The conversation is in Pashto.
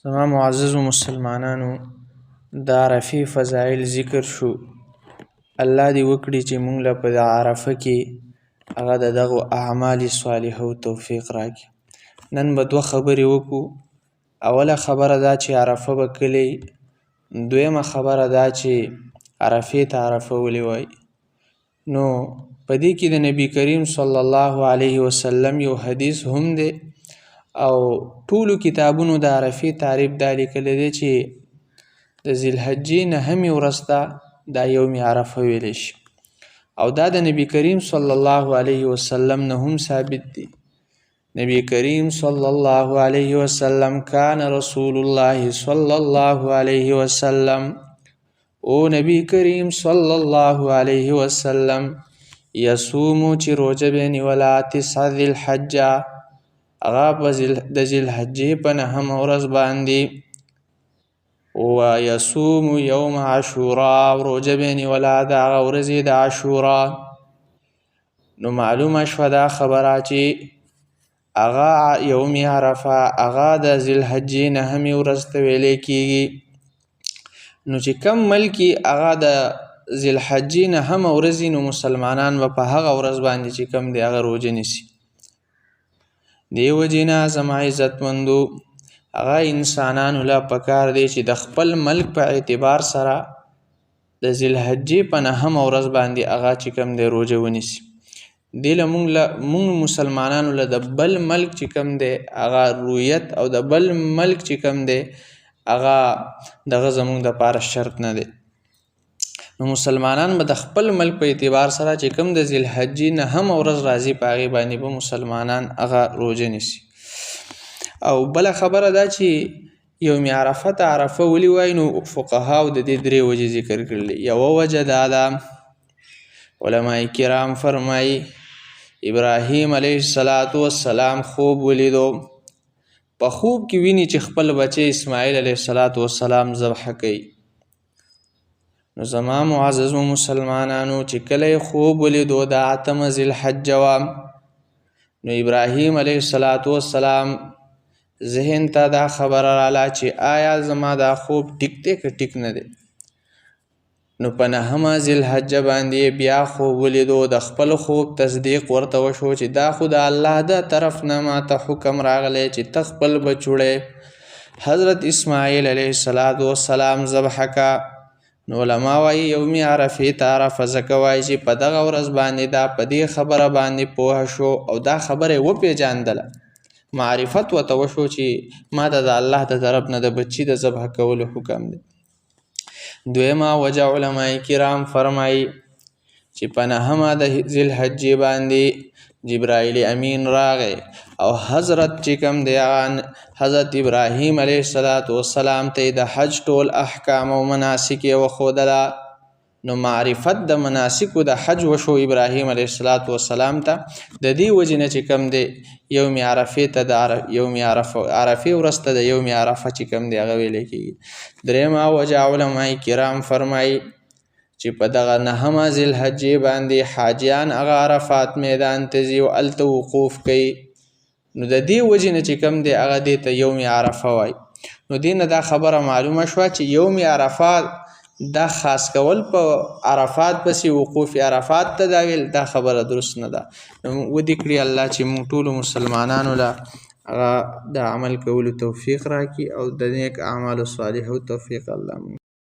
زما معززو مسلمانانو، دا عرفې فضایل ذکر شو. الله دې وکړي چې موږ له په عرفه کې هغه د دغو اعمال صالحو توفیق راکړي. نن به دوه خبرې وکړو. اوله خبره دا چې عرفه به کلی، دویمه خبره دا چې عرفې ته عرفه ولې وایي. نو په دې کې د نبی کریم صلی الله علیه وسلم یو حدیث هم دی او ټولو کتابونو د عرفې تعریف دا لیکلی دی چې د ذوالحجې نهمې ورځ ته دا یوم عرفه ویلی شي، او دا د نبی کریم صلی الله علیه وسلم نه هم ثابت دی. نبی کریم صلی الله علیه وسلم کان رسول الله صلی الله علیه وسلم، او نبی کریم صلی الله علیه وسلم یصومو چې روژه به نیوله 9 ذی الحجه، هغه د ذوالحجې په نهمه ورځ باندې، و یصوم یوم عاشورا، روژه به نیوله د هغه ورځې د عاشورا. نو معلومه شوه دا خبره چې هغه یوم عرفه هغه د ذوالحجې نهمې ورځ ته ویلی کیږي. نو چې کم ملک هغه د ذوالحجې نهمه ورځ نو مسلمانان به په هغه ورځ باندې چې کم دی هغه روژه نیسي. دې وجې نه زما عزتمندو، هغه انسانانو له پکار دی چې د خپل ملک په اعتبار سره د ذوالحجې په نهمه ورځ باندې هغه چې کم دی روژه ونیسي. دې له موږ مسلمانانو له د بل ملک چې کم دی هغه رویت او د بل ملک چې کم دی هغه دغه زموږ دپاره شرط نه دی. نو مسلمانان به د خپل ملک په اعتبار سره چې کوم د ذوالحجې نهمه ورځ راځي په هغې باندې به مسلمانان هغه روژه نیسي. او بله خبره دا چې یوم عرفه ته عرفه ولې وایي، نو فقهاو د دې 3 وجې ذکر کړلې. یوه وجه دا ده، علماء کرام فرمایي ابراهیم علیه السلام خوب ولیدو، په خوب کې ویني چې خپل بچی اسماعیل علیه السلام ذبح کوي. نو زما معززو مسلمانانو چې کله خوب ولیدو د 8 ذوالحجه وه، نو ابراهیم علیه السلام ذهن ته دا خبره راله چې آیا زما دا خوب ټیک دی که ټیک نه دی. نو په 9 ذوالحجه باندې بیا خوب ولیدو، د خپل خوب تصدیق ورته وشو چې دا خو د الله د طرف نه ماته حکم راغلی چې ته خپل بچوړی حضرت اسماعیل علیه السلام ذبح کا. نو علما وایي یوم عرفې ته عرفه ځکه وایي چې په دغه ورځ باندې دا په دې خبره باندې پوه شو او دا خبره یې وپېژندله، معرفت ورته وشو چې ما ته د الله د طرف نه د بچي د ذبح کولو حکم دی. دویمه وجه علما کرام فرمایي چې په 9 د ذوالحجې باندې جبرائیل امین راغی او حضرت چې کوم دی حضرت ابراهیم علیه السلام ته د حج ټول احکام او مناسک یې وښودله. نو معرفت د مناسکو د حج وشو ابراهیم علیه السلام ته. د دې وجې نه چې کوم دی یوم عرفې ته د یوم عرفې ورځ ته د یوم عرفه چې کوم دی هغه ویلی کېږي. درېیمه وجه علما کرام فرمایي چې په دغه 9 ذوالحجې باندې حاجیان هغه عرفات میدان ته ځي او هلته وقوف کوي. نو د دې وجې نه چې کوم دی هغه دې ته یوم عرفه وایي. نو دې نه دا خبره معلومه شوه چې یوم عرفه دا خاص کول په عرفات پسې وقوف عرفات ته دا ویل دا خبره درست نه ده. نو ودې کړي الله چې موږ ټولو مسلمانانو له هغه د عمل کولو توفیق راکړي او د نیک اعمالو صالحو توفیق الله